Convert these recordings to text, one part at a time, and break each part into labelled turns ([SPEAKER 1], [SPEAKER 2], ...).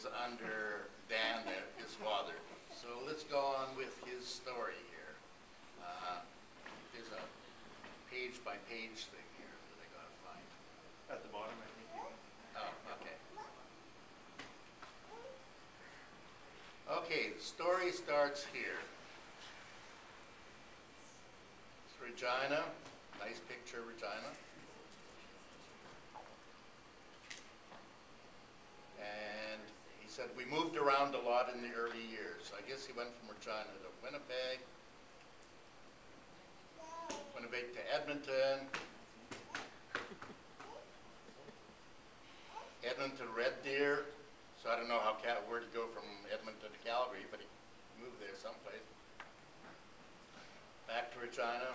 [SPEAKER 1] is under Dan, his father. So let's go on with his story here. There's a page-by-page thing here that I gotta find.
[SPEAKER 2] At the bottom, I think.
[SPEAKER 1] Oh, okay. Okay, the story starts here. It's Regina. Nice picture of Regina. And he said, we moved around a lot in the early years. I guess he went from Regina to Winnipeg to Edmonton, Edmonton to Red Deer. So I don't know where to go from Edmonton to Calgary, but he moved there someplace. Back to Regina,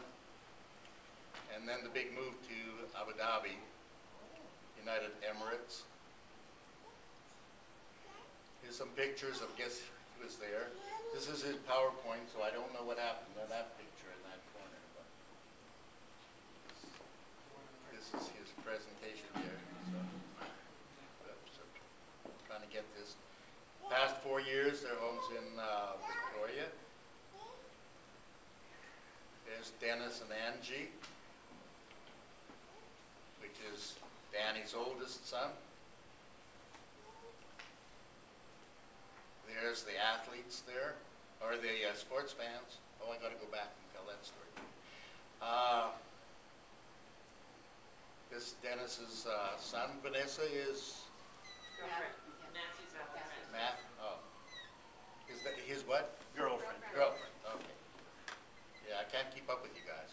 [SPEAKER 1] and then the big move to Abu Dhabi, United Emirates. Here's some pictures of, guess he was there. This is his PowerPoint, so I don't know what happened to that picture in that corner. But this is his presentation here. So trying to get this. Past 4 years, their home's in Victoria. There's Dennis and Angie, which is Danny's oldest son. There's the athletes there, or the sports fans. Oh, I got to go back and tell that story. This is Dennis's son. Vanessa is
[SPEAKER 3] Nancy's girlfriend.
[SPEAKER 1] Matt. Oh, is that his what?
[SPEAKER 2] Girlfriend.
[SPEAKER 1] Girlfriend. Okay. Yeah, I can't keep up with you guys.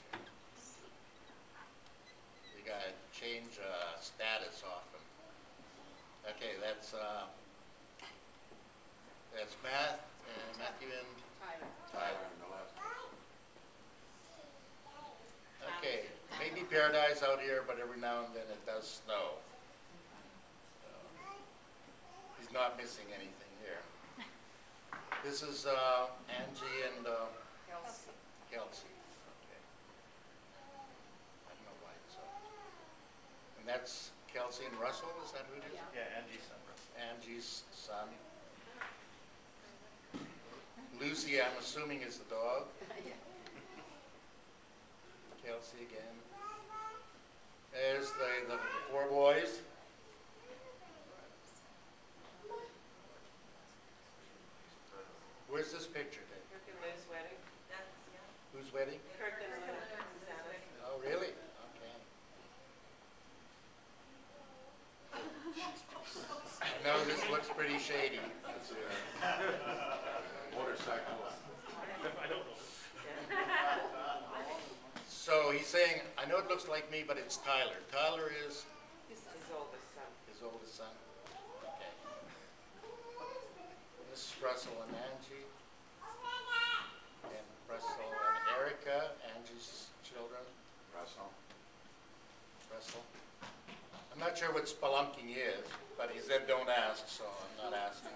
[SPEAKER 1] You gotta change status often. Okay, that's Matthew and Tyler. Okay, maybe paradise out here, but every now and then it does snow. He's not missing anything here. This is Angie and Kelsey. Okay. I don't know why it's up. And that's Kelsey and Russell, is that who it is?
[SPEAKER 2] Yeah, Angie's son.
[SPEAKER 1] Angie's son. Lucy, I'm assuming, is the dog. Kelsey again. There's the 4 boys. Where's this picture, Dave?
[SPEAKER 3] Kirk and Lou's wedding.
[SPEAKER 1] Whose wedding?
[SPEAKER 3] Kirk and Lou.
[SPEAKER 1] Oh, really? Okay. No, this looks pretty shady.
[SPEAKER 4] Motorcycle.
[SPEAKER 2] I don't know.
[SPEAKER 1] So he's saying, I know it looks like me, but it's Tyler. Tyler is
[SPEAKER 3] His oldest son.
[SPEAKER 1] his oldest son. Okay. This is Russell and Angie. And Russell and Erica, Angie's children.
[SPEAKER 4] Russell.
[SPEAKER 1] Russell. I'm not sure what spelunking is, but he said don't ask, so I'm not asking.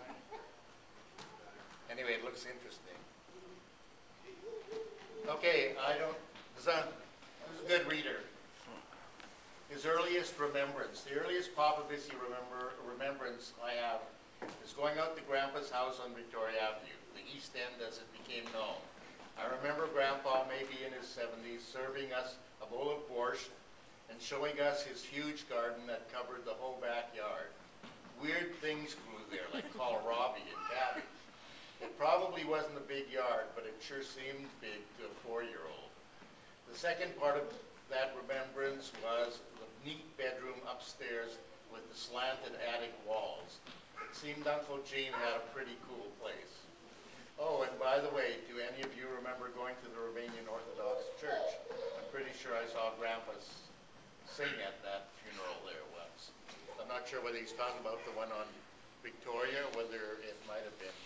[SPEAKER 1] Anyway, it looks interesting. Okay, who's a good reader? His earliest remembrance, the earliest Popovici remembrance I have is going out to Grandpa's house on Victoria Avenue, the East End as it became known. I remember Grandpa, maybe in his 70s, serving us a bowl of borscht and showing us his huge garden that covered the whole backyard. Weird things grew there, like kohlrabi and cabbage. It probably wasn't a big yard, but it sure seemed big to a 4-year-old. The second part of that remembrance was the neat bedroom upstairs with the slanted attic walls. It seemed Uncle Gene had a pretty cool place. Oh, and by the way, do any of you remember going to the Romanian Orthodox Church? I'm pretty sure I saw Grandpa sing at that funeral there once. I'm not sure whether he's talking about the one on Victoria, or whether it might have been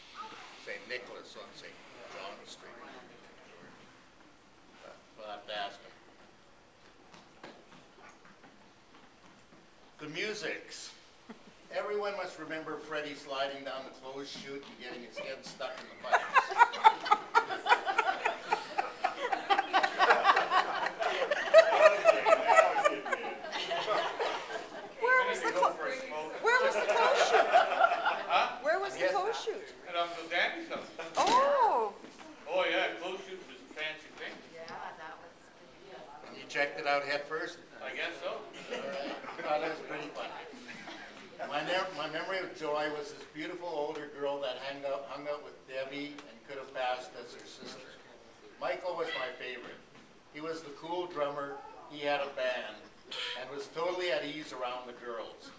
[SPEAKER 1] St. Nicholas on St. John Street. But we'll have to ask him. The musics. Everyone must remember Freddie sliding down the closed chute and getting his head stuck in the pipes.
[SPEAKER 5] Where was the closed chute? Where was
[SPEAKER 4] Uncle Danny's house.
[SPEAKER 5] Oh,
[SPEAKER 4] Oh, yeah, close shooting was a fancy thing.
[SPEAKER 5] yeah, that was pretty good.
[SPEAKER 1] You checked it out head first?
[SPEAKER 4] I guess so.
[SPEAKER 1] All right. Oh, that was pretty fun. My memory of Joy was this beautiful older girl that hung out with Debbie and could have passed as her sister. Michael was my favorite. He was the cool drummer, he had a band, and was totally at ease around the girls.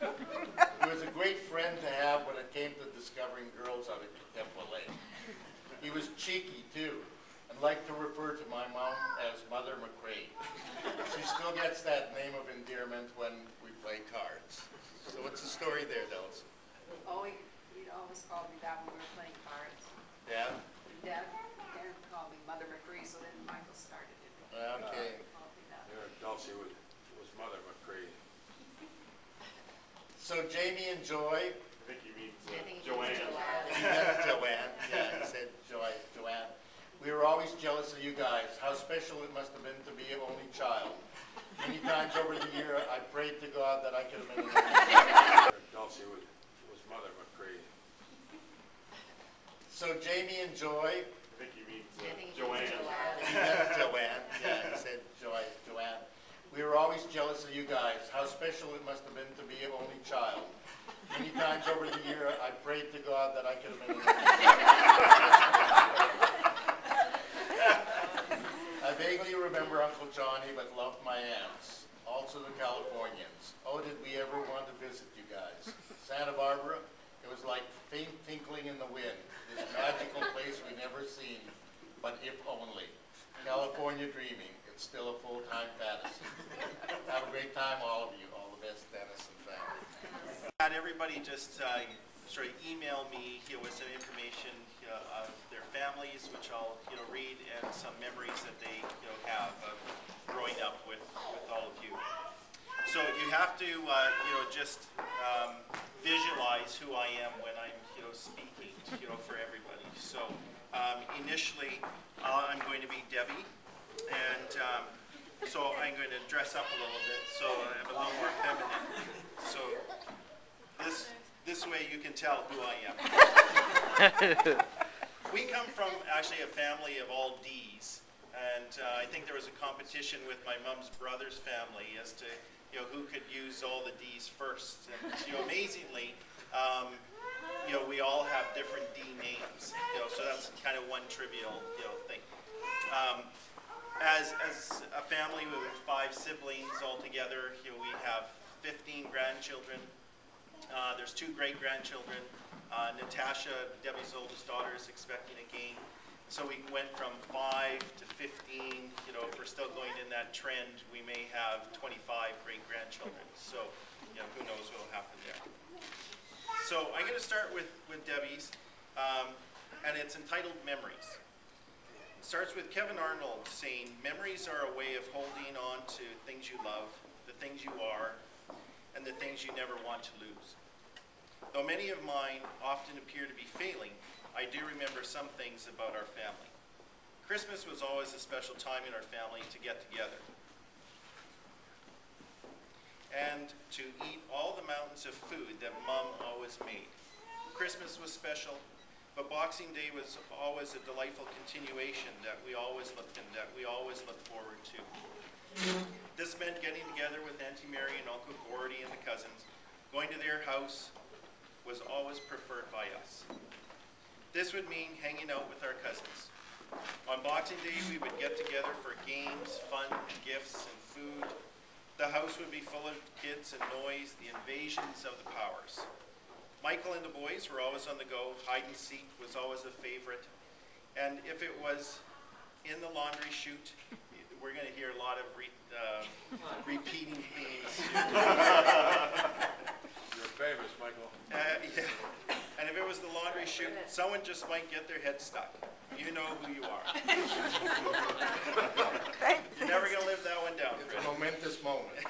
[SPEAKER 1] He was a great friend to have when it came to discovering girls out at Temple Lake. He was cheeky too, and liked to refer to my mom as Mother McRae. She still gets that name of endearment when we play cards. So what's the story there, Dallas?
[SPEAKER 5] Oh, he'd always call me that when we were playing cards.
[SPEAKER 1] Yeah?
[SPEAKER 5] Dad called me Mother McCree, so then Michael started it.
[SPEAKER 1] Okay.
[SPEAKER 5] Called me that.
[SPEAKER 6] Dulcie was Mother McCree.
[SPEAKER 1] So Jamie and Joy,
[SPEAKER 2] I think he means
[SPEAKER 5] I think he
[SPEAKER 2] Joanne.
[SPEAKER 5] means
[SPEAKER 1] that's Joanne, yeah, he said Joanne. We were always jealous of you guys, how special it must have been to be an only child. Many times over the year, I prayed to God that I could have been an
[SPEAKER 6] Dulcie was Mother McCree.
[SPEAKER 1] So Jamie and Joy,
[SPEAKER 2] I think he means
[SPEAKER 5] I think he means
[SPEAKER 2] Joanne.
[SPEAKER 1] that's Joanne, yeah, he said Joanne. We were always jealous of you guys, how special it must have been to be an only child. Many times over the year, I prayed to God that I could have been an I vaguely remember Uncle Johnny, but loved my aunts, also the Californians. Oh, did we ever want to visit you guys? Santa Barbara, it was like faint tinkling in the wind, this magical place we never seen, but if only. California dreaming, it's still a full-time fantasy. Have a great time, all of you. All the best, Dennis and family.
[SPEAKER 7] Had everybody just sort of email me with some information of their families, which I'll read, and some memories that they have of growing up with all of you. So you have to just visualize who I am when I'm speaking for everybody. So initially I'm going to be Debbie, and so I'm going to dress up a little bit so I'm a little more feminine. So this way you can tell who I am. We come from actually a family of all D's, and I think there was a competition with my mom's brother's family as to who could use all the D's first. And amazingly, we all have different D names. So that's kind of one trivial thing. As a family with 5 siblings altogether, we have 15 grandchildren. There's 2 great-grandchildren. Natasha, Debbie's oldest daughter, is expecting again. So we went from 5 to 15. If we're still going in that trend, we may have 25 great-grandchildren. So, who knows what will happen there. So I'm going to start with Debbie's, and it's entitled Memories. It starts with Kevin Arnold saying, "Memories are a way of holding on to things you love, the things you are, and the things you never want to lose. Though many of mine often appear to be failing, I do remember some things about our family. Christmas was always a special time in our family to get together and to eat all the mountains of food that Mom always made. Christmas was special, but Boxing Day was always a delightful continuation that we always looked forward to. This meant getting together with Auntie Mary and Uncle Gordy and the cousins. Going to their house was always preferred by us. This would mean hanging out with our cousins. On Boxing Day, we would get together for games, fun, gifts, and food. The house would be full of kids and noise, the invasions of the powers. Michael and the boys were always on the go. Hide and seek was always a favorite. And if it was in the laundry chute, we're going to hear a lot of repeating themes.
[SPEAKER 6] You're famous, Michael.
[SPEAKER 7] Yeah. And if it was the laundry chute, someone just might get their head stuck. You know who you are. You're never going to live that one down,
[SPEAKER 1] It's
[SPEAKER 7] Fred.
[SPEAKER 1] a momentous moment.